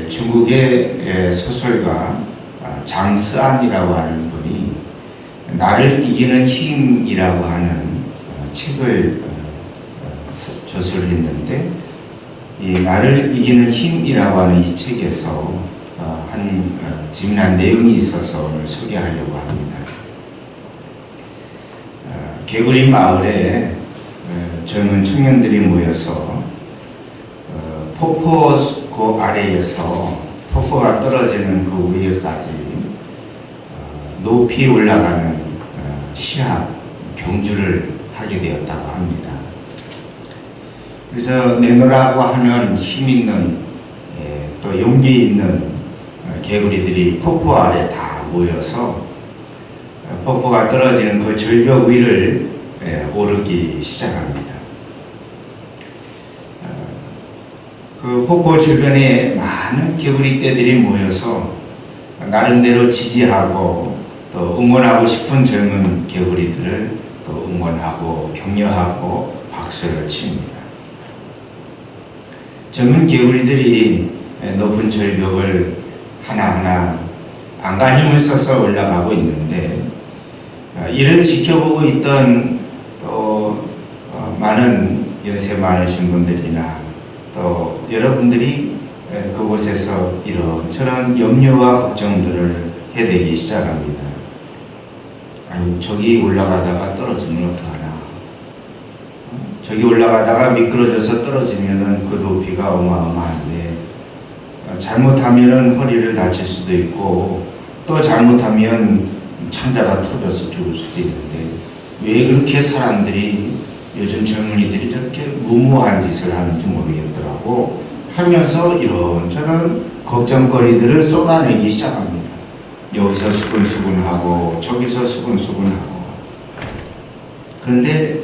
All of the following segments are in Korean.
중국의 소설가 장스안이라고 하는 분이 나를 이기는 힘이라고 하는 책을 저술했는데, 이 나를 이기는 힘이라고 하는 이 책에서 한 재미난 내용이 있어서 오늘 소개하려고 합니다. 개구리 마을에 젊은 청년들이 모여서 폭포 그 아래에서 폭포가 떨어지는 그 위에까지 높이 올라가는 시합 경주를 하게 되었다고 합니다. 그래서 내노라고 하면 힘 있는 또 용기 있는 개구리들이 폭포 아래 다 모여서 폭포가 떨어지는 그 절벽 위를 오르기 시작합니다. 그 폭포 주변에 많은 개구리 떼들이 모여서 나름대로 지지하고 또 응원하고 싶은 젊은 개구리들을 또 응원하고 격려하고 박수를 칩니다. 젊은 개구리들이 높은 절벽을 하나하나 안간 힘을 써서 올라가고 있는데, 이를 지켜보고 있던 또 많은 연세 많으신 분들이나 또 여러분들이 그곳에서 이런저런 염려와 걱정들을 해대기 시작합니다. 아니, 저기 올라가다가 떨어지면 어떡하나, 저기 올라가다가 미끄러져서 떨어지면은 그 높이가 어마어마한데, 잘못하면은 허리를 다칠 수도 있고 또 잘못하면 창자가 터져서 죽을 수도 있는데, 왜 그렇게 사람들이 요즘 젊은이들이 저렇게 무모한 짓을 하는지 모르겠더라고 하면서 이런저런 걱정거리들을 쏟아내기 시작합니다. 여기서 수근수근하고 저기서 수근수근하고. 그런데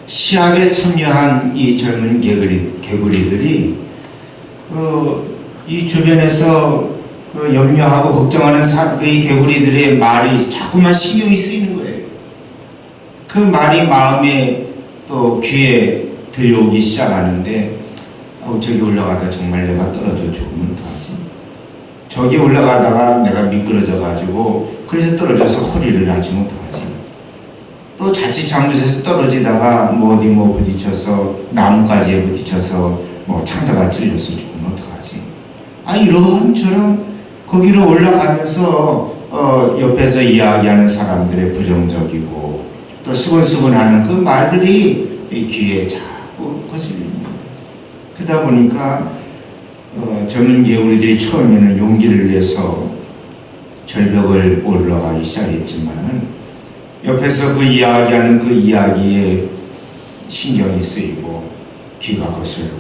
시합에 참여한 이 젊은 개구리들이 이 주변에서 염려하고 걱정하는 이 개구리들의 말이 자꾸만 신경이 쓰이는 거예요. 그 말이 마음에 또 귀에 들려오기 시작하는데, 저기 올라가다 정말 내가 떨어져 죽으면 어떡하지? 저기 올라가다가 내가 미끄러져 가지고 그래서 떨어져서 허리를 다치면 어떡하지? 또 자칫 잘못해서 떨어지다가 어디 부딪혀서 나뭇가지에 부딪혀서 창자가 찔려서 죽으면 어떡하지? 이런저런 거기로 올라가면서 옆에서 이야기하는 사람들의 부정적이고 또 수근수근하는 그 말들이 귀에 자꾸 거슬립니다. 그러다 보니까 젊은 개구리들이 처음에는 용기를 내서 절벽을 올라가기 시작했지만은 옆에서 그 이야기하는 그 이야기에 신경이 쓰이고 귀가 거슬고,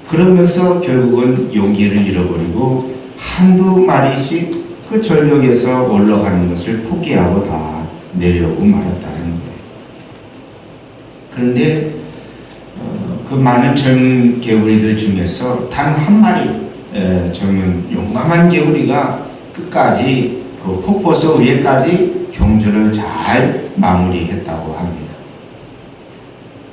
그러면서 결국은 용기를 잃어버리고 한두 마리씩 그 절벽에서 올라가는 것을 포기하고 다 내려오고 말았다는 거예요. 그런데 그 많은 젊은 개구리들 중에서 단 한 마리 젊은 용감한 개구리가 끝까지 그 폭포서 위에까지 경주를 잘 마무리했다고 합니다.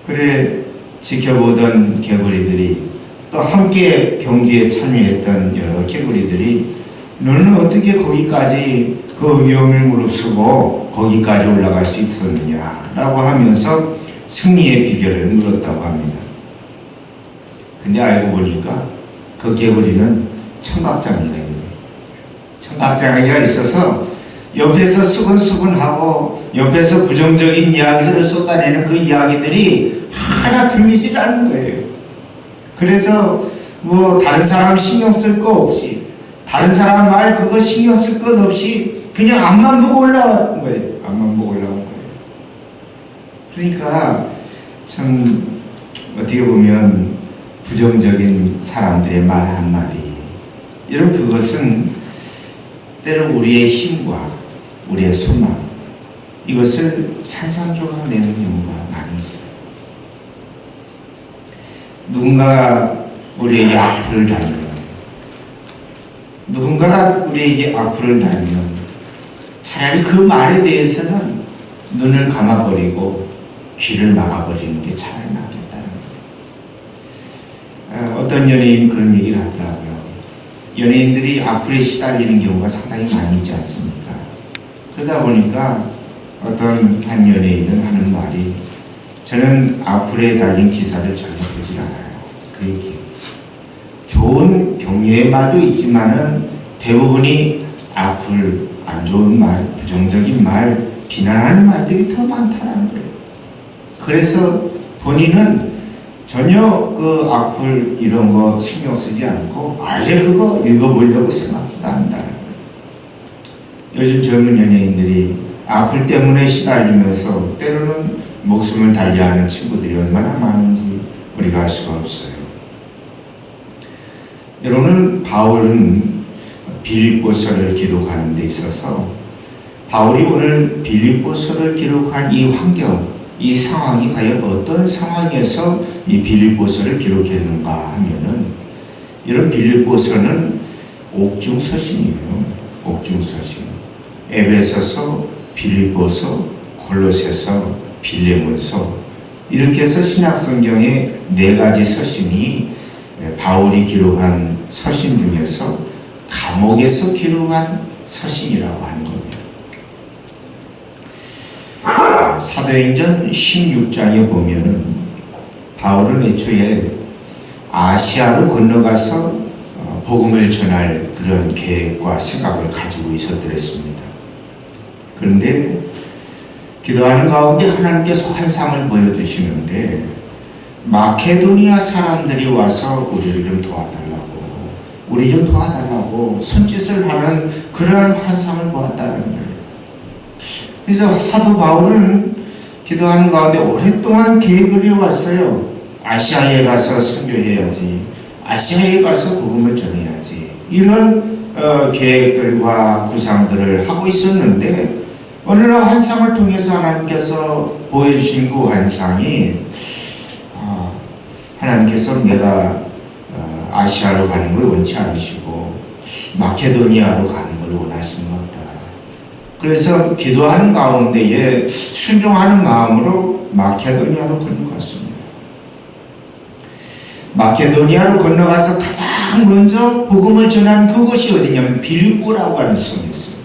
그래 지켜보던 개구리들이 또 함께 경주에 참여했던 여러 개구리들이 너는 어떻게 거기까지 그 위험을 무릅쓰고 거기까지 올라갈 수 있었느냐 라고 하면서 승리의 비결을 물었다고 합니다. 근데 알고 보니까 그 개구리는 청각장애가 있는 거예요. 청각장애가 있어서 옆에서 수근수근하고 옆에서 부정적인 이야기들을 쏟아내는 그 이야기들이 하나 들리질 않는 거예요. 그래서 다른 사람 신경 쓸 거 없이, 다른 사람 말 그거 신경 쓸 것 없이 그냥 앞만 보고 올라간 거예요. 앞만 보고 올라간 거예요. 그러니까 참 어떻게 보면 부정적인 사람들의 말 한마디, 이런 그것은 때로 우리의 힘과 우리의 소망, 이것을 산산조각 내는 경우가 많이 있어요. 누군가 우리에게 악플을 달면, 누군가가 우리에게 악플을 달면 차라리 그 말에 대해서는 눈을 감아버리고 귀를 막아버리는 게 차라리 낫겠다는 거예요. 어떤 연예인이 그런 얘기를 하더라고요. 연예인들이 악플에 시달리는 경우가 상당히 많이 있지 않습니까? 그러다 보니까 어떤 한 연예인은 하는 말이, 저는 악플에 달린 기사를 전혀 보질 않아요. 그 얘기. 좋은 격려의 말도 있지만은 대부분이 악플, 안 좋은 말, 부정적인 말, 비난하는 말들이 더 많다는 거예요. 그래서 본인은 전혀 그 악플 이런 거 신경 쓰지 않고 아예 그거 읽어보려고 생각도 안 한다는 거예요. 요즘 젊은 연예인들이 악플 때문에 시달리면서 때로는 목숨을 달리하는 친구들이 얼마나 많은지 우리가 알 수가 없어요. 여러분, 바울은 빌립보서를 기록하는 데 있어서 바울이 오늘 빌립보서를 기록한 이 환경, 이 상황이 과연 어떤 상황에서 이 빌립보서를 기록했는가 하면은, 이런 빌립보서는 옥중서신이에요. 옥중서신. 에베소서, 빌립보서, 골로새서, 빌레몬서, 이렇게 해서 신약성경에 4가지 서신이 바울이 기록한 서신 중에서 감옥에서 기록한 서신이라고 하는 겁니다. 사도행전 16장에 보면 바울은 애초에 아시아로 건너가서 복음을 전할 그런 계획과 생각을 가지고 있었더랬습니다. 그런데 기도하는 가운데 하나님께서 환상을 보여주시는데, 마케도니아 사람들이 와서 우리를 좀 도와달라고, 우리 좀 도와달라고 손짓을 하는 그런 환상을 보았다는 거예요. 그래서 사도 바울은 기도하는 가운데 오랫동안 계획을 해왔어요. 아시아에 가서 선교해야지, 아시아에 가서 복음을 전해야지, 이런 계획들과 구상들을 하고 있었는데, 어느 날 환상을 통해서 하나님께서 보여주신 그 환상이, 하나님께서 내가 아시아로 가는 걸 원치 않으시고 마케도니아로 가는 걸 원하시는 것 같다. 그래서 기도하는 가운데에 순종하는 마음으로 마케도니아로 건너갔습니다. 마케도니아로 건너가서 가장 먼저 복음을 전한 그곳이 어디냐면 빌립보라고 하는 성이 있어요.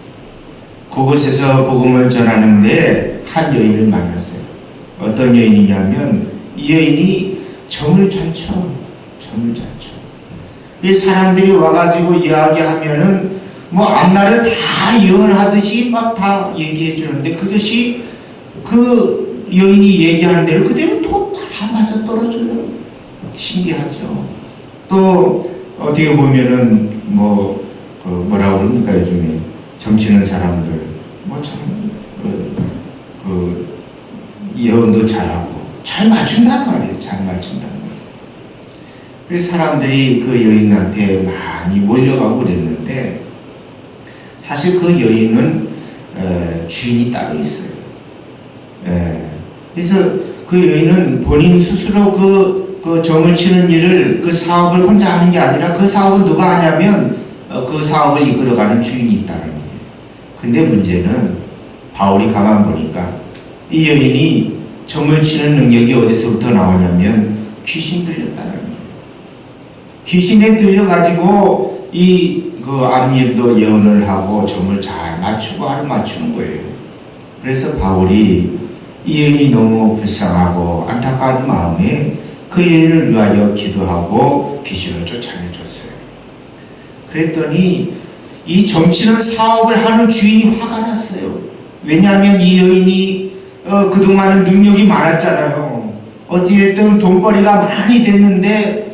그곳에서 복음을 전하는데 한 여인을 만났어요. 어떤 여인이냐면, 이 여인이 점을 잘 쳐. 점을 잘 쳐. 이 사람들이 와가지고 이야기하면은 뭐 앞날을 다 예언하듯이 막 다 얘기해 주는데, 그것이 그 여인이 얘기하는 대로 그대로 또 다 맞아 떨어져요. 신기하죠. 또 어떻게 보면은 뭐라고 그럽니까, 요즘에 점치는 사람들 뭐 참 예언도 잘하고 잘 맞춘단 말이에요. 잘 맞춘단 말이에요. 그래서 사람들이 그 여인한테 많이 몰려가고 그랬는데, 사실 그 여인은 주인이 따로 있어요. 그래서 그 여인은 본인 스스로 그 점을 치는 일을, 그 사업을 혼자 하는 게 아니라 그 사업은 누가 하냐면 그 사업을 이끌어가는 주인이 있다는 거예요. 근데 문제는 바울이 가만 보니까 이 여인이 점을 치는 능력이 어디서부터 나오냐면 귀신 들렸다는 거예요. 귀신에 들려가지고 그 앞일도 예언을 하고 점을 잘 맞추고 하루 맞추는 거예요. 그래서 바울이 이 여인이 너무 불쌍하고 안타까운 마음에 그 여인을 위하여 기도하고 귀신을 쫓아내줬어요. 그랬더니 이 점치는 사업을 하는 주인이 화가 났어요. 왜냐하면 이 여인이 그동안은 능력이 많았잖아요. 어찌됐든 돈벌이가 많이 됐는데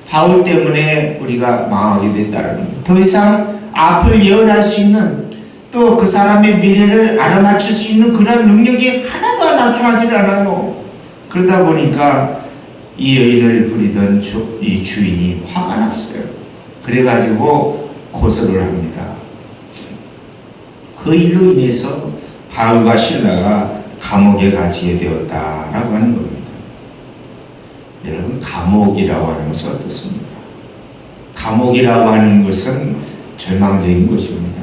바울 때문에 우리가 망하게 됐다는 거예요. 더 이상 앞을 예언할 수 있는, 또 그 사람의 미래를 알아맞힐 수 있는 그런 능력이 하나도 나타나질 않아요. 그러다 보니까 이 여인을 부리던 이 주인이 화가 났어요. 그래가지고 고소를 합니다. 그 일로 인해서 바울과 실라가 감옥에 갇히게 되었다라고 하는 겁니다. 여러분, 감옥이라고 하는 것은 어떻습니까? 감옥이라고 하는 것은 절망적인 것입니다.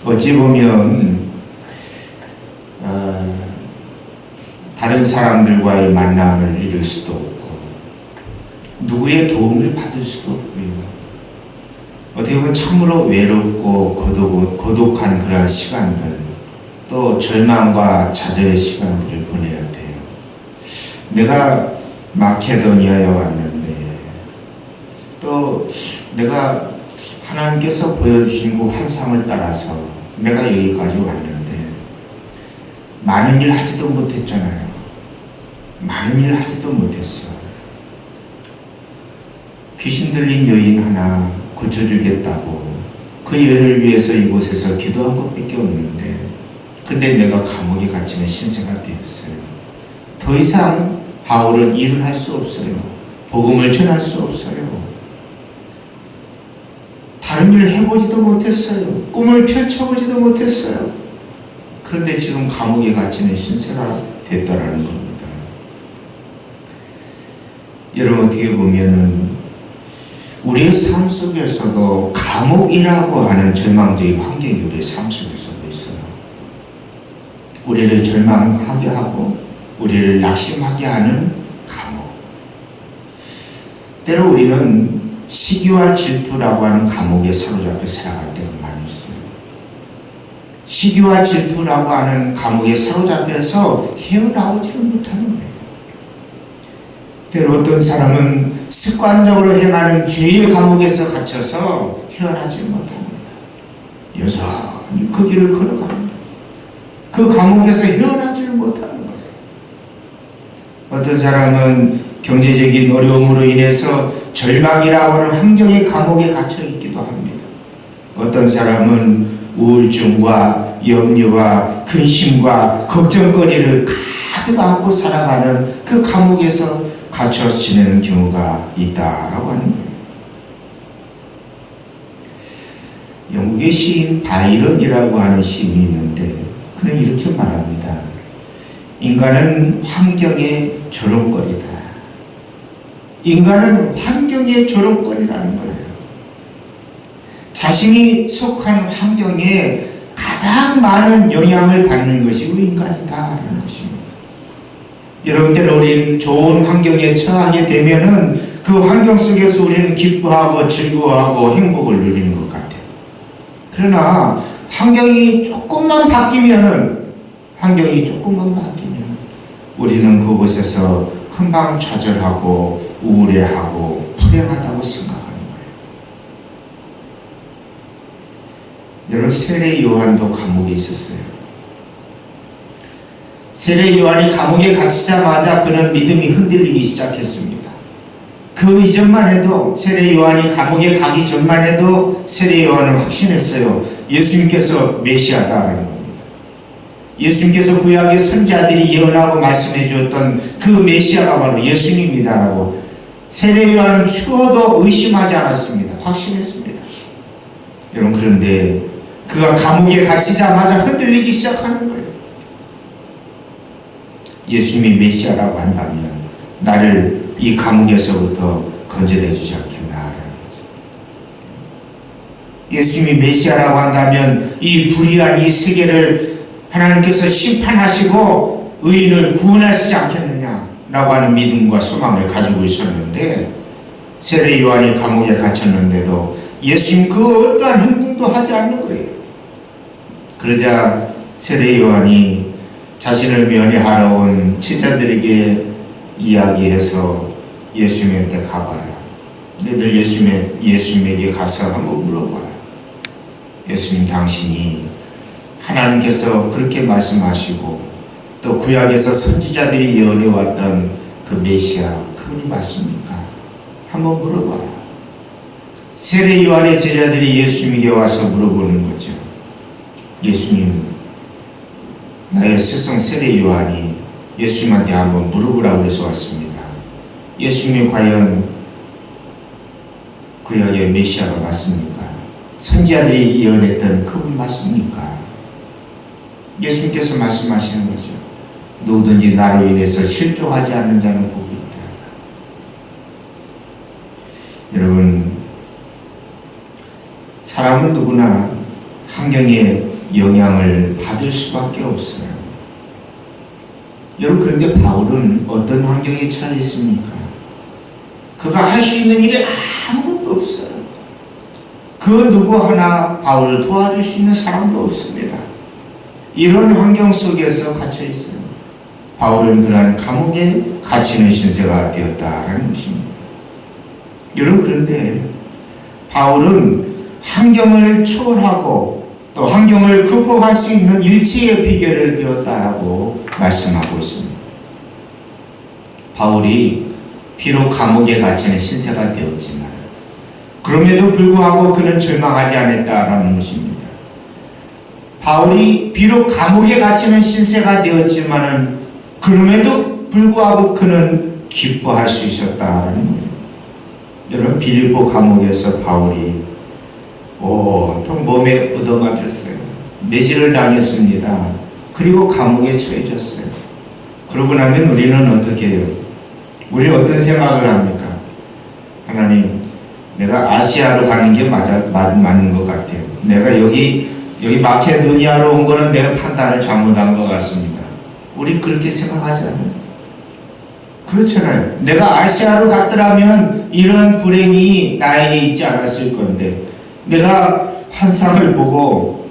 어찌 보면 다른 사람들과의 만남을 이룰 수도 없고 누구의 도움을 받을 수도 없고요. 어떻게 보면 참으로 외롭고 고독한 그러한 시간들, 또 절망과 좌절의 시간들을 보내야 돼요. 내가 마케도니아에 왔는데, 또 내가 하나님께서 보여주신 그 환상을 따라서 내가 여기까지 왔는데 많은 일 하지도 못했잖아요. 많은 일 하지도 못했어. 귀신 들린 여인 하나 고쳐주겠다고 그 여인을 위해서 이곳에서 기도한 것밖에 없는데, 근데 내가 감옥에 갇히는 신세가 되었어요. 더 이상 바울은 일을 할 수 없어요. 복음을 전할 수 없어요. 다른 일을 해보지도 못했어요. 꿈을 펼쳐보지도 못했어요. 그런데 지금 감옥에 갇히는 신세가 됐다라는 겁니다. 여러분, 어떻게 보면은 우리의 삶 속에서도 감옥이라고 하는 절망적인 환경이 우리의 삶 속에서도 있어요. 우리를 절망하게 하고 우리를 낙심하게 하는 감옥. 때로 우리는 시기와 질투라고 하는 감옥에 사로잡혀 살아갈 때가 많이 있어요. 시기와 질투라고 하는 감옥에 사로잡혀서 헤어나오지를 못하는 거예요. 때로 어떤 사람은 습관적으로 행하는 죄의 감옥에서 갇혀서 헤어나지 못합니다. 여전히 그 길을 걸어갑니다. 그 감옥에서 헤어나지를 못하는 거예요. 어떤 사람은 경제적인 어려움으로 인해서 절망이라고 하는 환경의 감옥에 갇혀 있기도 합니다. 어떤 사람은 우울증과 염려와 근심과 걱정거리를 가득 안고 살아가는 그 감옥에서 갇혀 지내는 경우가 있다라고 하는 거예요. 영국의 시인 바이런이라고 하는 시인이 있는데, 그는 이렇게 말합니다. 인간은 환경의 조롱거리다. 인간은 환경의 조롱거리라는 거예요. 자신이 속한 환경에 가장 많은 영향을 받는 것이 우리 인간이다라는 것입니다. 여러분들, 우리는 좋은 환경에 처하게 되면은 그 환경 속에서 우리는 기뻐하고 즐거워하고 행복을 누리는 것 같아요. 그러나 환경이 조금만 바뀌면 우리는 그곳에서 금방 좌절하고 우울해하고 불행하다고 생각하는 거예요. 여러분, 세례 요한도 감옥에 있었어요. 세례 요한이 감옥에 갇히자마자 그는 믿음이 흔들리기 시작했습니다. 그 이전만 해도, 세례 요한이 감옥에 가기 전만 해도 세례 요한은 확신했어요. 예수님께서 메시아다라는 겁니다. 예수님께서 구약의 선지자들이 예언하고 말씀해 주었던 그 메시아가 바로 예수님이다라고 세례 요한은 추워도 의심하지 않았습니다. 확신했습니다. 여러분, 그런데 그가 감옥에 갇히자마자 흔들리기 시작하는 거예요. 예수님이 메시아라고 한다면 나를 이 감옥에서부터 건져내 주지 않겠나라는 거죠. 예수님이 메시아라고 한다면 이 불의한 이 세계를 하나님께서 심판하시고 의인을 구원하시지 않겠느냐라고 하는 믿음과 소망을 가지고 있었는데, 세례 요한이 감옥에 갇혔는데도 예수님 그 어떠한 행동도 하지 않는 거예요. 그러자 세례 요한이 자신을 면회하러 온 제자들에게 이야기해서 예수님한테 가봐라. 너희들 예수님에게 가서 한번 물어봐라. 예수님, 당신이 하나님께서 그렇게 말씀하시고 또 구약에서 선지자들이 예언해왔던 그 메시아, 그분이 맞습니까? 한번 물어봐라. 세례 요한의 제자들이 예수님에게 와서 물어보는 거죠. 예수님, 나의 스승 세례 요한이 예수님한테 한번 물어보라고 해서 왔습니다. 예수님이 과연 구약의 메시아가 맞습니까? 선지자들이 예언했던 그분 맞습니까? 예수님께서 말씀하시는 거죠. 누구든지 나로 인해서 실족하지 않는 자는 복이 있다. 여러분, 사람은 누구나 환경의 영향을 받을 수밖에 없어요. 여러분, 그런데 바울은 어떤 환경에 처해 있습니까? 그가 할 수 있는 일이 아무것도 없어요. 그 그 누구 하나 바울을 도와줄 수 있는 사람도 없습니다. 이런 환경 속에서 갇혀 있어요. 바울은 그러한 감옥에 갇히는 신세가 되었다라는 것입니다. 여러분, 그런데 바울은 환경을 초월하고 또 환경을 극복할 수 있는 일체의 비결을 배웠다라고 말씀하고 있습니다. 바울이 비록 감옥에 갇히는 신세가 되었지만 그럼에도 불구하고 그는 절망하지 않았다라는 것입니다. 바울이 비록 감옥에 갇히는 신세가 되었지만 그럼에도 불구하고 그는 기뻐할 수 있었다라는 거예요. 여러분, 빌립보 감옥에서 바울이 온통 몸에 얻어맞았어요. 매질을 당했습니다. 그리고 감옥에 처해졌어요. 그러고 나면 우리는 어떻게 해요? 우리는 어떤 생각을 합니까? 하나님, 내가 아시아로 가는 게 맞는 것 같아요. 내가 여기 마케도니아로 온 거는 내가 판단을 잘못한 것 같습니다. 우리 그렇게 생각하잖아요. 그렇잖아요. 내가 아시아로 갔더라면 이런 불행이 나에게 있지 않았을 건데, 내가 환상을 보고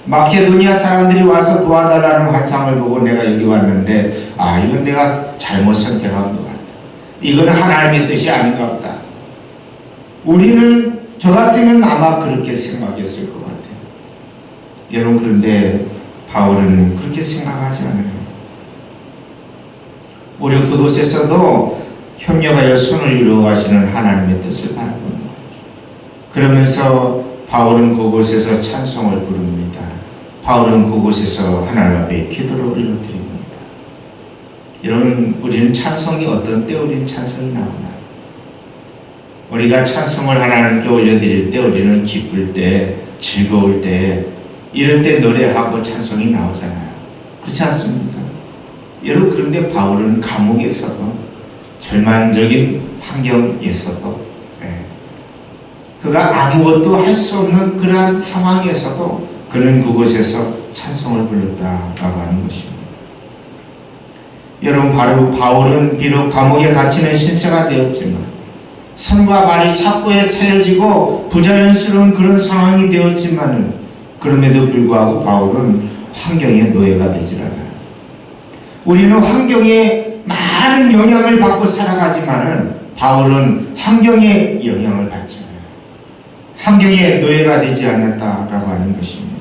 마케도니아 사람들이 와서 도와달라는 환상을 보고 내가 여기 왔는데, 이건 내가 잘못 선택한 것 같다. 이거는 하나님의 뜻이 아닌가 보다. 우리는 저 같으면 아마 그렇게 생각했을 것 같아요. 여러분, 그런데 바울은 그렇게 생각하지 않아요. 오히려 그곳에서도 협력하여 손을 이루어 가시는 하나님의 뜻을 바라보는 거예요. 그러면서 바울은 그곳에서 찬송을 부릅니다. 바울은 그곳에서 하나님 앞에 기도를 올려드립니다. 여러분, 우리는 찬송이 어떤 때 우리는 찬송이 나오나요? 우리가 찬송을 하나님께 올려드릴 때 우리는 기쁠 때, 즐거울 때, 이럴 때 노래하고 찬송이 나오잖아요. 그렇지 않습니까? 여러분, 그런데 바울은 감옥에서도, 절망적인 환경에서도, 그가 아무것도 할 수 없는 그러한 상황에서도 그는 그곳에서 찬송을 불렀다라고 하는 것입니다. 여러분, 바로 바울은 비록 감옥에 갇히는 신세가 되었지만 손과 발이 착고에 차여지고 부자연스러운 그런 상황이 되었지만 그럼에도 불구하고 바울은 환경의 노예가 되질 않아요. 우리는 환경에 많은 영향을 받고 살아가지만은 바울은 환경에 영향을 받지 않아요. 환경의 노예가 되지 않았다라고 하는 것입니다.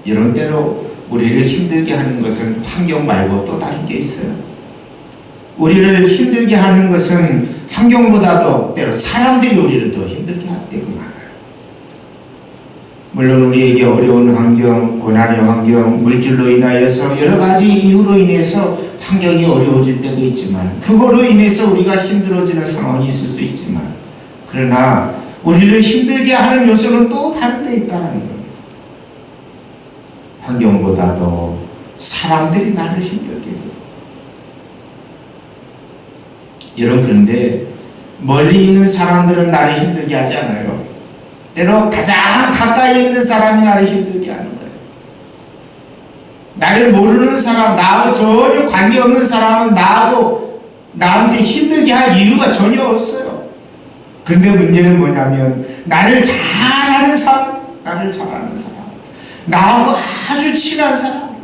이런 때로 우리를 힘들게 하는 것은 환경 말고 또 다른 게 있어요. 우리를 힘들게 하는 것은 환경보다도 때로 사람들이 우리를 더 힘들게 할 때가 많아요. 물론 우리에게 어려운 환경, 고난의 환경, 물질로 인하여서 여러 가지 이유로 인해서 환경이 어려워질 때도 있지만 그거로 인해서 우리가 힘들어지는 상황이 있을 수 있지만 그러나 우리를 힘들게 하는 요소는 또 다른 데 있다는 겁니다. 환경보다도 사람들이 나를 힘들게 해요. 여러분, 그런데 멀리 있는 사람들은 나를 힘들게 하지 않아요. 때로 가장 가까이 있는 사람이 나를 힘들게 하는 거예요. 나를 모르는 사람, 나하고 전혀 관계없는 사람은 나한테 힘들게 할 이유가 전혀 없어요. 그런데 문제는 뭐냐면 나를 잘 아는 사람, 나하고 아주 친한 사람,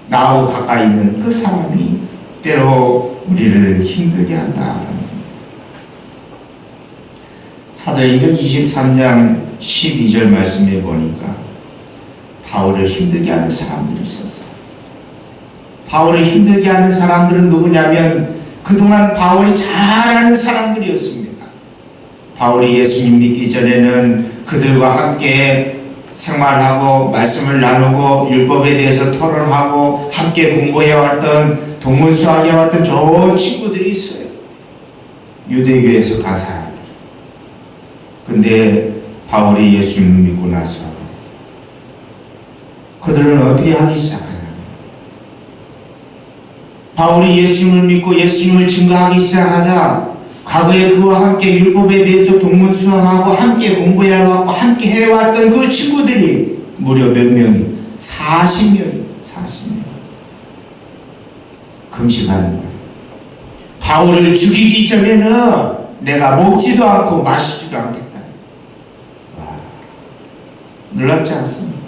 나하고 가까이 있는 그 사람이 때로 우리를 힘들게 한다. 사도행전 23장 12절 말씀에 보니까 바울을 힘들게 하는 사람들이 있었어요. 바울을 힘들게 하는 사람들은 누구냐면 그동안 바울이 잘 아는 사람들이었습니다. 바울이 예수님 믿기 전에는 그들과 함께 생활하고 말씀을 나누고 율법에 대해서 토론하고 함께 공부해왔던 동문수학해왔던 좋은 친구들이 있어요. 유대교에서 간 사람들. 근데 바울이 예수님을 믿고 나서 그들은 어떻게 하기 시작하냐? 바울이 예수님을 믿고 예수님을 증거하기 시작하자 과거에 그와 함께 율법에 대해서 동문수학하고 함께 공부해왔고 함께 해왔던 그 친구들이 무려 몇 명이? 40명이 금식하는 거예요. 바울을 죽이기 전에는 내가 먹지도 않고 마시지도 않겠다. 와, 놀랍지 않습니까?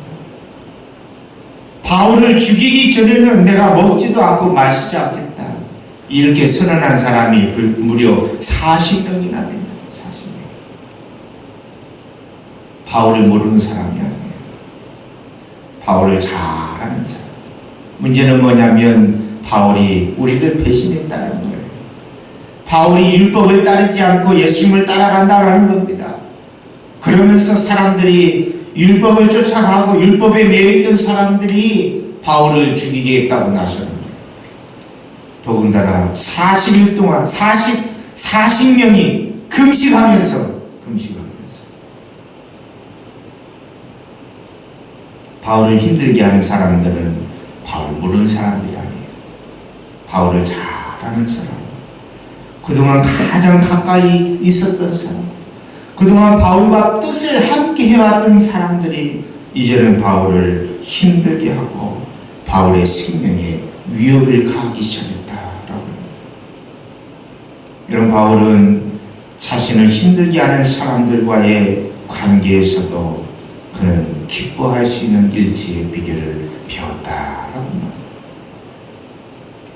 바울을 죽이기 전에는 내가 먹지도 않고 마시지 않겠다. 이렇게 선언한 사람이 무려 40명이나 된다. 40명. 바울을 모르는 사람이 아니에요. 바울을 잘 아는 사람. 문제는 뭐냐면 바울이 우리를 배신했다는 거예요. 바울이 율법을 따르지 않고 예수님을 따라간다라는 겁니다. 그러면서 사람들이 율법을 쫓아가고 율법에 매여있던 사람들이 바울을 죽이게 했다고 나서는 거예요. 더군다나 40일 동안 40명이 금식하면서 바울을 힘들게 하는 사람들은 바울을 모르는 사람들이 아니에요. 바울을 잘 아는 사람, 그동안 가장 가까이 있었던 사람, 그동안 바울과 뜻을 함께 해왔던 사람들이 이제는 바울을 힘들게 하고 바울의 생명에 위협을 가하기 시작했다라고. 이런 바울은 자신을 힘들게 하는 사람들과의 관계에서도 그는 기뻐할 수 있는 일치의 비결을 배웠다라고.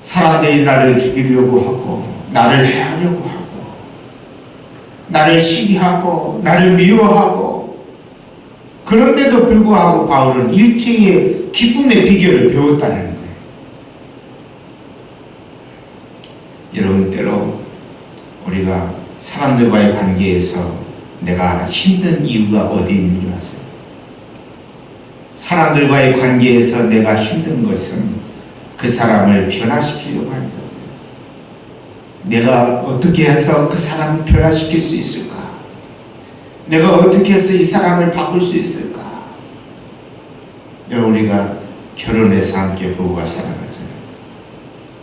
사람들이 나를 죽이려고 하고 나를 해하려고 하고 나를 시기하고 나를 미워하고, 그런데도 불구하고 바울은 일체의 기쁨의 비결을 배웠다는 거예요. 여러분, 때로 우리가 사람들과의 관계에서 내가 힘든 이유가 어디에 있는 줄 아세요? 사람들과의 관계에서 내가 힘든 것은 그 사람을 변화시키려고 하는 겁니다. 내가 어떻게 해서 그 사람을 변화시킬 수 있을까? 내가 어떻게 해서 이 사람을 바꿀 수 있을까? 여러분, 우리가 결혼해서 함께 부부가 살아가잖아요.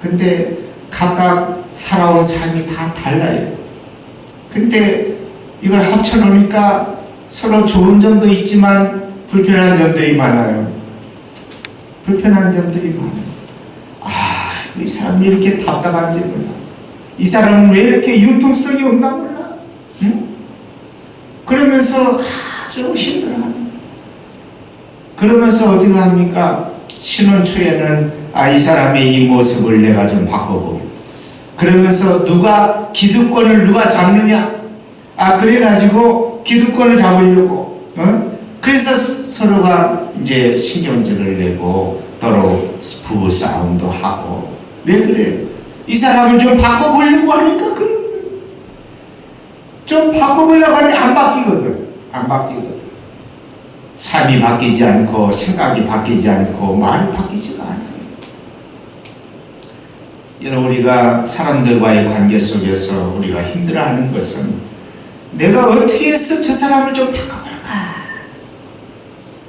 근데 각각 살아온 삶이 다 달라요. 근데 이걸 합쳐놓으니까 서로 좋은 점도 있지만 불편한 점들이 많아요. 불편한 점들이 많아요. 이 사람이 이렇게 답답한지 몰라. 이 사람은 왜 이렇게 융통성이 없나 몰라. 응? 그러면서 아주 힘들어하네. 그러면서 어떻게 합니까? 신혼 초에는 이 사람의 이 모습을 내가 좀 바꿔보겠다. 그러면서 기득권을 누가 잡느냐? 그래가지고 기득권을 잡으려고. 그래서 서로가 이제 신경질을 내고 서로 부부 싸움도 하고. 왜 그래요? 이 사람을 좀 바꿔보려고 하니까 좀 바꿔보려고 하는데 안 바뀌거든. 삶이 바뀌지 않고 생각이 바뀌지 않고 말이 바뀌지가 않아요. 여러분, 우리가 사람들과의 관계 속에서 우리가 힘들어하는 것은 내가 어떻게 해서 저 사람을 좀 바꿔볼까?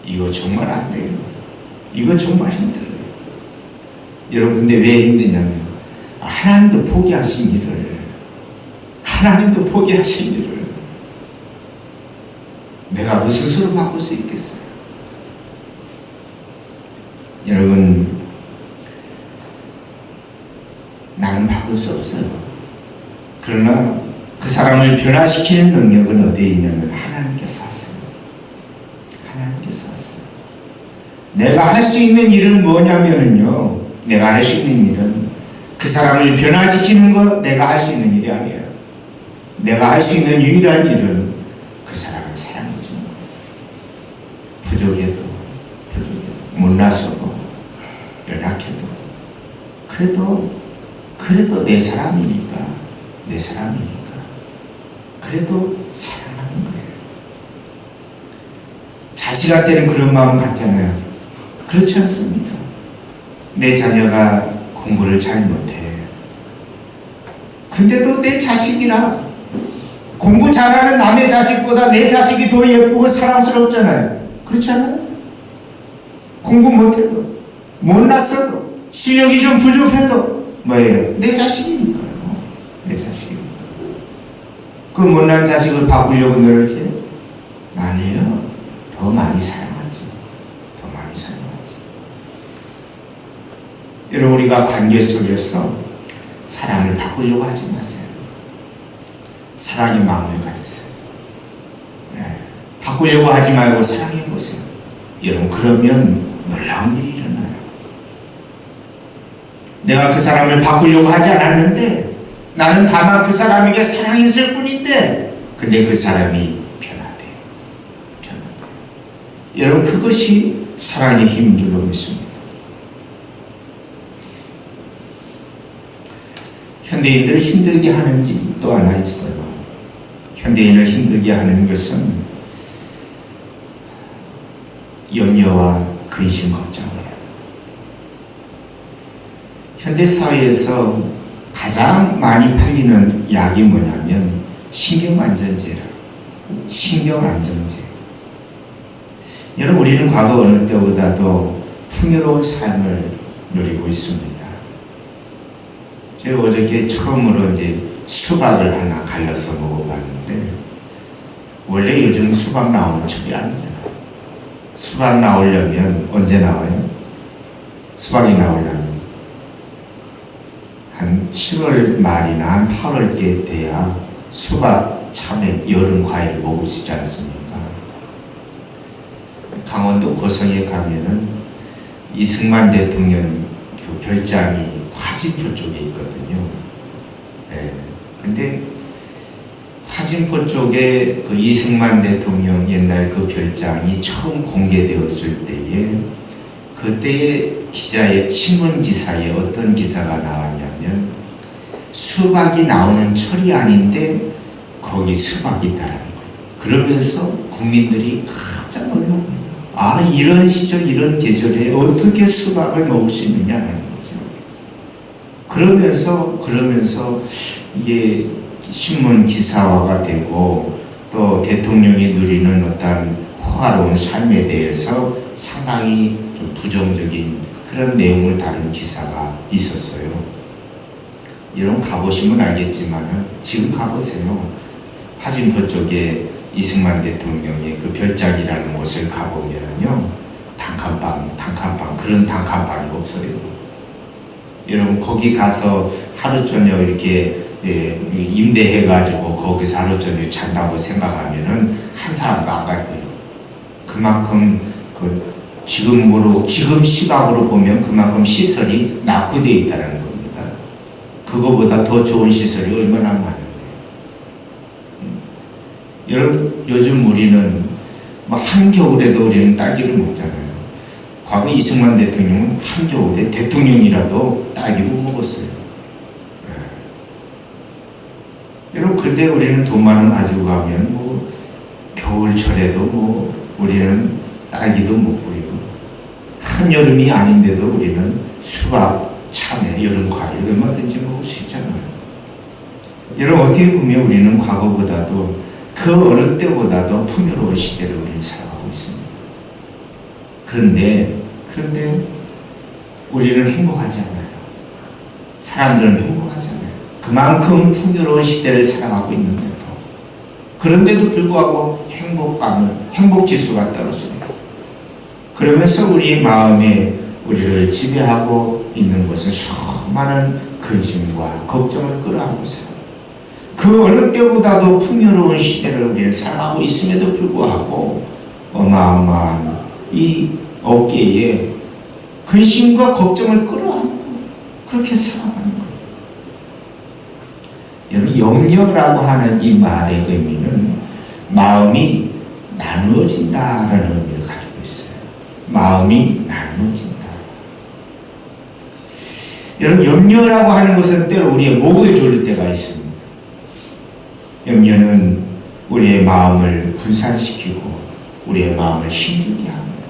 이거 정말 안 돼요. 이거 정말 힘들어요. 여러분, 근데 왜 힘드냐면 하나님도 포기하신 일을 내가 무슨 수로 바꿀 수 있겠어요? 여러분, 나는 바꿀 수 없어요. 그러나 그 사람을 변화시키는 능력은 어디에 있냐면 하나님께서 하세요. 내가 할 수 있는 일은 뭐냐면요, 내가 할 수 있는 일은 그 사람을 변화시키는 것, 내가 할 수 있는 일이 아니에요. 내가 할 수 있는 유일한 일은 그 사람을 사랑해 주는 거예요. 부족해도 못나서도 연약해도 그래도 내 사람이니까 그래도 사랑하는 거예요. 자식한테는 그런 마음 갖잖아요. 그렇지 않습니까? 내 자녀가 공부를 잘 못해. 근데도 내 자식이라, 공부 잘하는 남의 자식보다 내 자식이 더 예쁘고 사랑스럽잖아요. 그렇지 않아요? 공부 못해도, 못났어도, 실력이 좀 부족해도 뭐예요? 내 자식이니까요. 그 못난 자식을 바꾸려고 노력해요? 아니에요. 더 많이 사랑하죠. 여러분, 우리가 관계 속에서 사람을 바꾸려고 하지 마세요. 사랑의 마음을 가졌어요. 바꾸려고 하지 말고 사랑해 보세요. 여러분, 그러면 놀라운 일이 일어나요. 내가 그 사람을 바꾸려고 하지 않았는데 나는 다만 그 사람에게 사랑했을 뿐인데 근데 그 사람이 변화돼요. 여러분, 그것이 사랑의 힘인 줄로 믿습니다. 현대인들을 힘들게 하는 게 또 하나 있어요. 현대인을 힘들게 하는 것은 염려와 근심, 걱정이에요. 현대사회에서 가장 많이 팔리는 약이 뭐냐면 신경안정제라. 신경안정제. 여러분, 우리는 과거 어느 때보다도 풍요로운 삶을 누리고 있습니다. 제가 어저께 처음으로 이제 수박을 하나 갈라서 먹어봤는데, 원래 요즘 수박 나오는 철이 아니잖아요. 수박 나오려면 언제 나와요? 수박이 나오려면 한 7월 말이나 한 8월 때 돼야 수박 참외 여름 과일을 먹을 수 있지 않습니까? 강원도 고성에 가면은 이승만 대통령 그 별장이 화진포 쪽에 있거든요. 근데 화진포 쪽에 그 이승만 대통령 옛날 그 별장이 처음 공개되었을 때에 그때의 기자의 신문 기사에 어떤 기사가 나왔냐면 수박이 나오는 철이 아닌데 거기 수박이 있다라는 거예요. 그러면서 국민들이 깜짝 놀랍니다. 아, 이런 시절 이런 계절에 어떻게 수박을 먹을 수 있느냐는 거죠. 그러면서 이게 신문 기사화가 되고 또 대통령이 누리는 어떤 호화로운 삶에 대해서 상당히 좀 부정적인 그런 내용을 다룬 기사가 있었어요. 여러분, 가보시면 알겠지만 지금 가보세요. 화진포 쪽에 이승만 대통령의 그 별장이라는 곳을 가보면요, 단칸방 그런 단칸방이 없어요. 여러분, 거기 가서 하루 저녁 이렇게 임대해가지고 거기서 하루 종일 잔다고 생각하면은 한 사람도 안 갈 거예요. 그만큼 지금 시각으로 보면 그만큼 시설이 낙후되어 있다는 겁니다. 그거보다 더 좋은 시설이 얼마나 많은데. 여러분, 요즘 우리는 한겨울에도 우리는 딸기를 먹잖아요. 과거 이승만 대통령은 한겨울에 대통령이라도 딸기 못 먹었어요. 여러분, 그때 우리는 돈만 원 가지고 가면 겨울철에도 우리는 딸기도 먹고요. 한여름이 아닌데도 우리는 수박, 참외, 여름 과일 얼마든지 먹을 수 있잖아요. 여러분, 어떻게 보면 우리는 과거보다도 그 어느 때보다도 풍요로운 시대를 우리는 살아가고 있습니다. 그런데 우리는 행복하지 않아요. 사람들은 행복하지 않아요. 그만큼 풍요로운 시대를 살아가고 있는데도, 그런데도 불구하고 행복지수가 떨어집니다. 그러면서 우리의 마음에 우리를 지배하고 있는 것은 수많은 근심과 걱정을 끌어안고 살아요. 그 어느 때보다도 풍요로운 시대를 우리는 살아가고 있음에도 불구하고 어마어마한 이 어깨에 근심과 걱정을 끌어안고 그렇게 살아가는 거예요. 여러분, 염려라고 하는 이 말의 의미는 마음이 나누어진다라는 의미를 가지고 있어요. 마음이 나누어진다. 여러분, 염려라고 하는 것은 때로 우리의 목을 조를 때가 있습니다. 염려는 우리의 마음을 분산시키고 우리의 마음을 힘들게 합니다.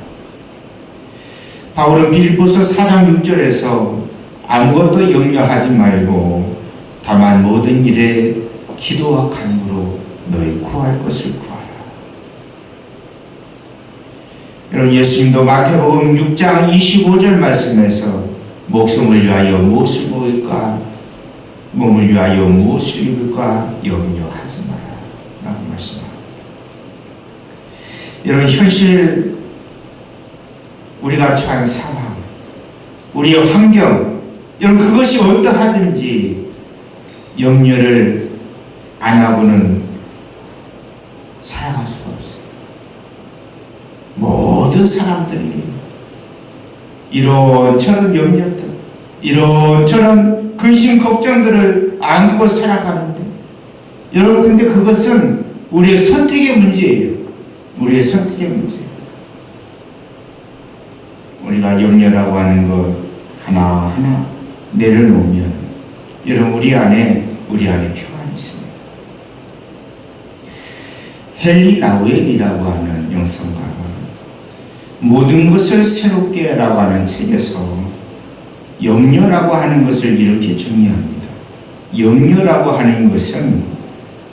바울은 빌립보서 4장 6절에서 아무것도 염려하지 말고 다만 모든 일에 기도와 간구로 너희 구할 것을 구하라. 여러분, 예수님도 마태복음 6장 25절 말씀에서 목숨을 위하여 무엇을 먹을까, 몸을 위하여 무엇을 입을까 염려하지 마라 라고 말씀합니다. 여러분, 현실 우리가 처한 상황, 우리의 환경, 여러분, 그것이 어떠하든지 염려를 안 하고는 살아갈 수가 없어요. 모든 사람들이 이런저런 염려들, 이런저런 근심 걱정들을 안고 살아가는데, 여러분, 근데 그것은 우리의 선택의 문제예요. 우리의 선택의 문제예요. 우리가 염려라고 하는 것 하나하나 내려놓으면, 여러분, 우리 안에 평안이 있습니다. 헨리 라우엘이라고 하는 영성가가 모든 것을 새롭게 라고 하는 책에서 염려라고 하는 것을 이렇게 정리합니다. 염려라고 하는 것은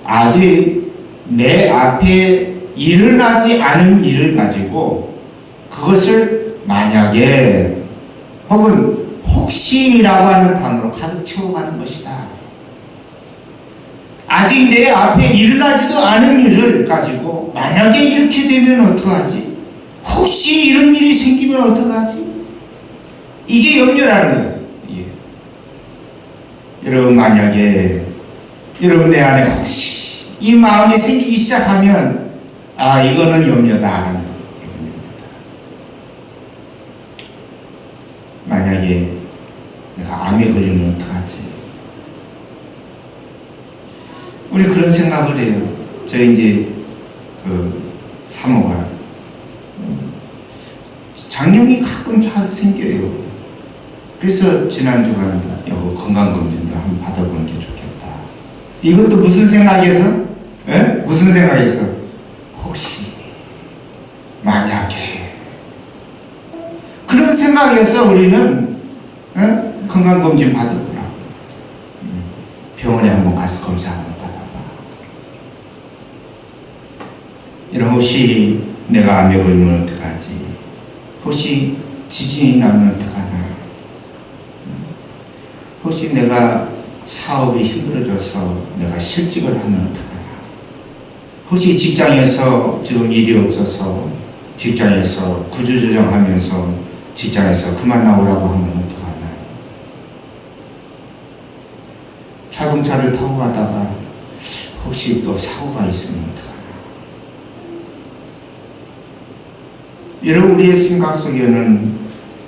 아직 내 앞에 일어나지 않은 일을 가지고 그것을 만약에 혹은 혹시라고 하는 단어로 가득 채워가는 것이다. 아직 내 앞에 일어나지도 않은 일을 가지고 만약에 이렇게 되면 어떡하지? 혹시 이런 일이 생기면 어떡하지? 이게 염려라는 거예요. 예. 여러분, 만약에 여러분 내 안에 혹시 이 마음이 생기기 시작하면 이거는 염려다 하는 거예요. 만약에 내가 암에 걸리면 어떡하지? 우리 그런 생각을 해요. 저희 이제 사모가 장염이 가끔 잘 생겨요. 그래서 지난주에 여보 건강검진도 한번 받아보는 게 좋겠다. 이것도 무슨 생각에서? 에? 무슨 생각에서? 혹시 만약에 그런 생각에서 우리는 건강검진 받아보라고. 병원에 한번 가서 검사 한번 받아봐. 여러분, 혹시 내가 암에 걸리면 어떡하지? 혹시 지진이 나면 어떡하나? 혹시 내가 사업이 힘들어져서 내가 실직을 하면 어떡하나? 혹시 직장에서 지금 일이 없어서 직장에서 구조조정하면서 직장에서 그만 나오라고 하면 어떡하나? 자동차를 타고 가다가 혹시 또 사고가 있으면 어떡하나? 여러분, 우리의 생각 속에는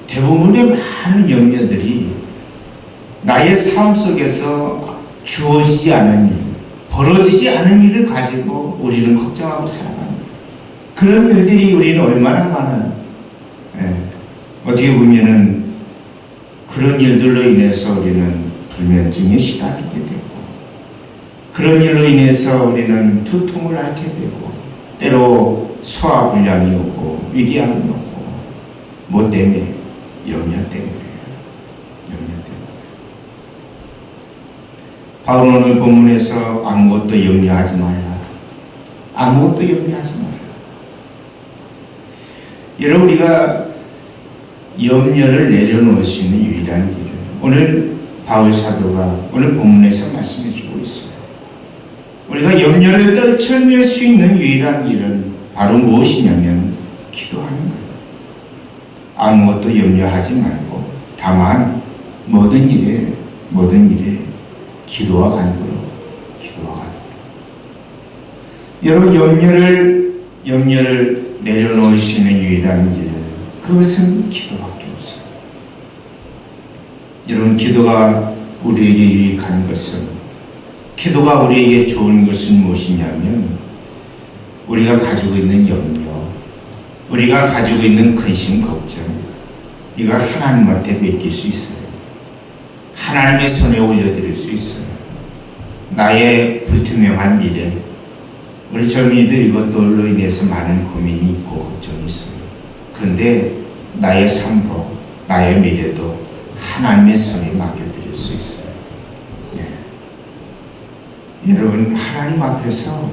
대부분의 많은 염려들이 나의 삶 속에서 주어지지 않은 일, 벌어지지 않은 일을 가지고 우리는 걱정하고 살아갑니다. 그런 일들이 우리는 얼마나 많은, 어떻게 보면은 그런 일들로 인해서 우리는 불면증에 시달리게 되고, 그런 일로 인해서 우리는 두통을 앓게 되고, 때로 소화불량이 오고 위궤양이 오고, 뭐 때문에? 염려 때문에. 바울은 오늘 본문에서 아무것도 염려하지 말라. 아무것도 염려하지 말라. 여러분, 우리가 염려를 내려놓을 수 있는 유일한 길은 오늘 바울 사도가 오늘 본문에서 말씀해 주고 있어요. 우리가 염려를 떨쳐낼 수 있는 유일한 길은 바로 무엇이냐면 기도하는 거예요. 아무것도 염려하지 말고 다만 모든 일에 기도와 간구로. 여러분, 염려를 내려놓을 수 있는 유일한 길, 그것은 기도밖에 없어요. 여러분, 기도가 우리에게 유익한 것은, 기도가 우리에게 좋은 것은 무엇이냐면 우리가 가지고 있는 염려, 우리가 가지고 있는 근심, 걱정, 이걸 하나님한테 맡길 수 있어요. 하나님의 손에 올려드릴 수 있어요. 나의 불투명한 미래, 우리 젊은이들 이것들로 인해서 많은 고민이 있고 걱정이 있어요. 그런데 나의 삶도 나의 미래도 하나님의 손에 맡겨드릴 수 있어요. 여러분, 하나님 앞에서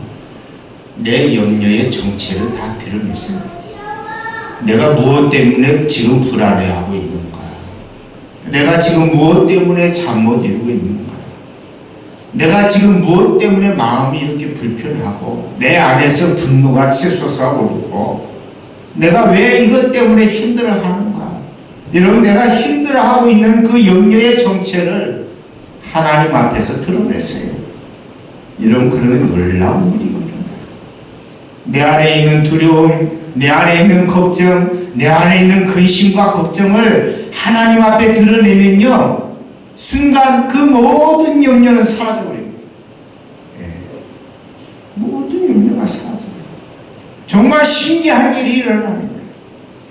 내 염려의 정체를 다 드러내세요. 내가 무엇 때문에 지금 불안해하고 있는가? 내가 지금 무엇 때문에 잠 못 이루고 있는가? 내가 지금 무엇 때문에 마음이 이렇게 불편하고 내 안에서 분노가 솟아오르고 내가 왜 이것 때문에 힘들어하는가? 여러분, 내가 힘들어하고 있는 그 염려의 정체를 하나님 앞에서 드러내세요. 여러분, 그러면 놀라운 일이 일어나요. 내 안에 있는 두려움, 내 안에 있는 걱정, 내 안에 있는 근심과 걱정을 하나님 앞에 드러내면요, 순간 그 모든 염려는 사라져버립니다. 모든 염려가 사라져요. 정말 신기한 일이 일어나는 거예요.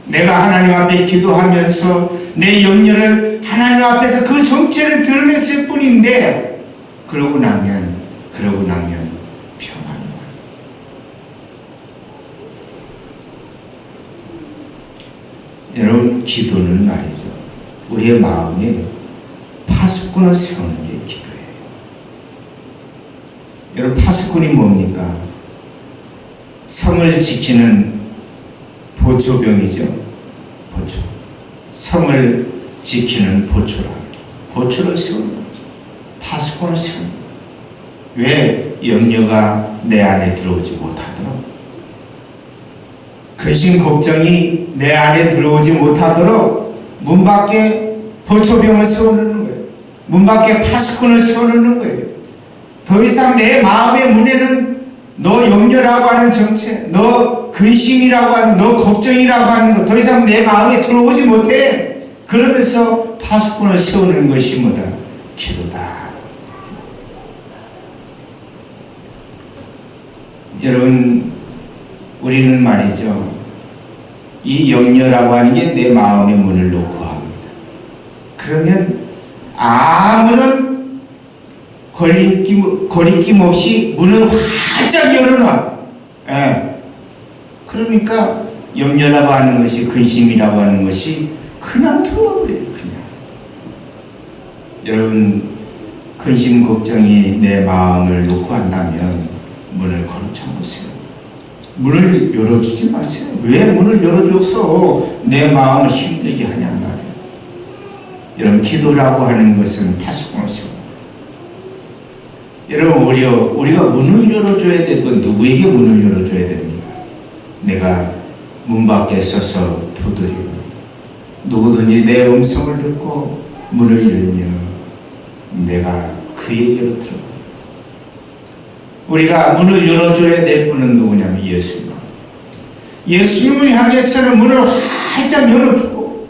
내가 하나님 앞에 기도하면서 내 염려를 하나님 앞에서 그 정체를 드러냈을 뿐인데, 그러고 나면 평안이 와요. 여러분, 기도는 말이죠, 우리의 마음에 파수꾼을 세우는 게 기도예요. 여러분, 파수꾼이 뭡니까? 성을 지키는 보초병이죠. 보초. 성을 지키는 보초라. 보초를 세우는 거죠. 파수꾼을 세우는 거죠. 왜? 염려가 내 안에 들어오지 못하도록, 근심 걱정이 내 안에 들어오지 못하도록 문 밖에 보초병을 세워놓는 거예요. 문 밖에 파수꾼을 세워놓는 거예요. 더 이상 내 마음의 문에는 너 염려라고 하는 정체, 너 근심이라고 하는, 너 걱정이라고 하는 거 더 이상 내 마음에 들어오지 못해. 그러면서 파수꾼을 세우는 것이 뭐다? 기도다. 여러분, 우리는 말이죠, 이 염려라고 하는 게 내 마음의 문을 놓고 합니다. 그러면 아무런 거리낌 없이 문을 활짝 열어놔. 그러니까 염려라고 하는 것이, 근심이라고 하는 것이 그냥 들어와 버려요. 그냥. 여러분, 근심 걱정이 내 마음을 놓고 한다면 문을 걸어 잠그세요. 문을 열어주지 마세요. 왜 문을 열어줘서 내 마음을 힘들게 하냔 말이에요. 여러분, 기도라고 하는 것은 파수꾼을 세워요. 여러분, 우리가 문을 열어줘야 될 건 누구에게 문을 열어줘야 됩니까? 내가 문 밖에 서서 두드리고 누구든지 내 음성을 듣고 문을 열면 내가 그에게로 들어가겠다. 우리가 문을 열어줘야 될 분은 누구냐면 예수님. 예수님을 향해서는 문을 활짝 열어주고,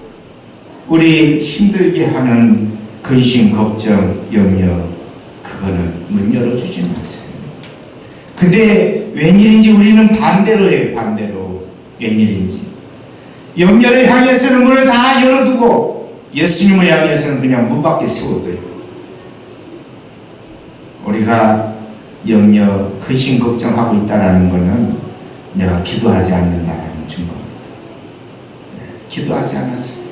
우리 힘들게 하는 근심, 걱정, 염려, 그거는 문 열어주지 마세요. 근데 웬일인지 우리는 반대로 해요. 반대로. 웬일인지 염려를 향해서는 문을 다 열어두고 예수님을 향해서는 그냥 문 밖에 세워둬요. 우리가 염려, 근심, 걱정하고 있다는 것은 내가 기도하지 않는다는 증거입니다. 기도하지 않았어요.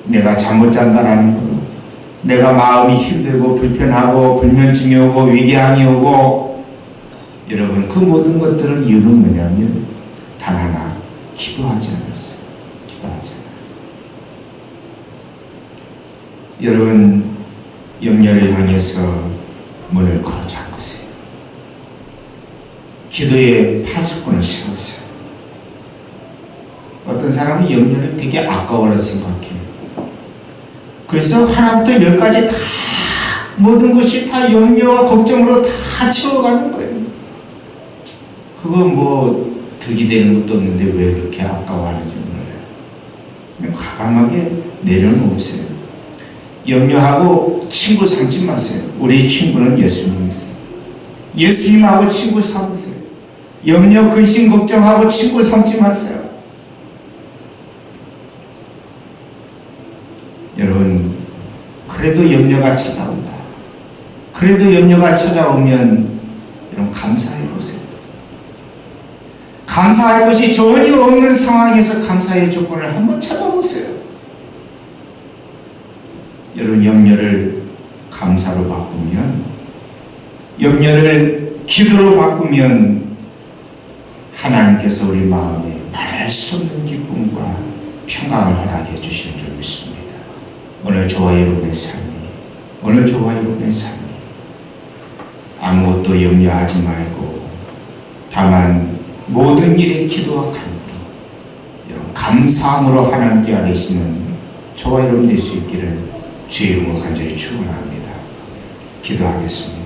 내가 잠 못 잔다는 거, 내가 마음이 힘들고 불편하고 불면증이 오고 위궤양이 오고, 여러분, 그 모든 것들은 이유는 뭐냐면 단 하나, 기도하지 않았어요. 기도하지 않았어요. 여러분, 염려를 향해서 문을 걸어 잠그세요. 기도의 파수꾼을 세우세요. 어떤 사람은 염려를 되게 아까워라 생각해요. 그래서 하나부터 10까지 다, 모든 것이 다 염려와 걱정으로 다 채워가는 거예요. 그거 뭐 득이 되는 것도 없는데 왜 그렇게 아까워하는지 몰라요. 그냥 과감하게 내려놓으세요. 염려하고 친구 삼지 마세요. 우리 친구는 예수님이세요. 예수님하고 친구 삼으세요. 염려, 근심, 걱정하고 친구 삼지 마세요. 여러분, 그래도 염려가 찾아온다. 그래도 염려가 찾아오면 여러분 감사해 보세요. 감사할 것이 전혀 없는 상황에서 감사의 조건을 한번 찾아보세요. 여러분, 염려를 감사로 바꾸면, 염려를 기도로 바꾸면 하나님께서 우리 마음에 말할 수 없는 기쁨과 평강을 허락해 주시는 줄 믿습니다. 오늘 저와 여러분의 삶이, 오늘 저와 여러분의 삶이 아무것도 염려하지 말고 다만 모든 일에 기도와 간구로 여러분 감사함으로 하나님께 아뢰시는 저와 여러분 될 수 있기를 주의 이름으로 간절히 축원합니다. 기도하겠습니다.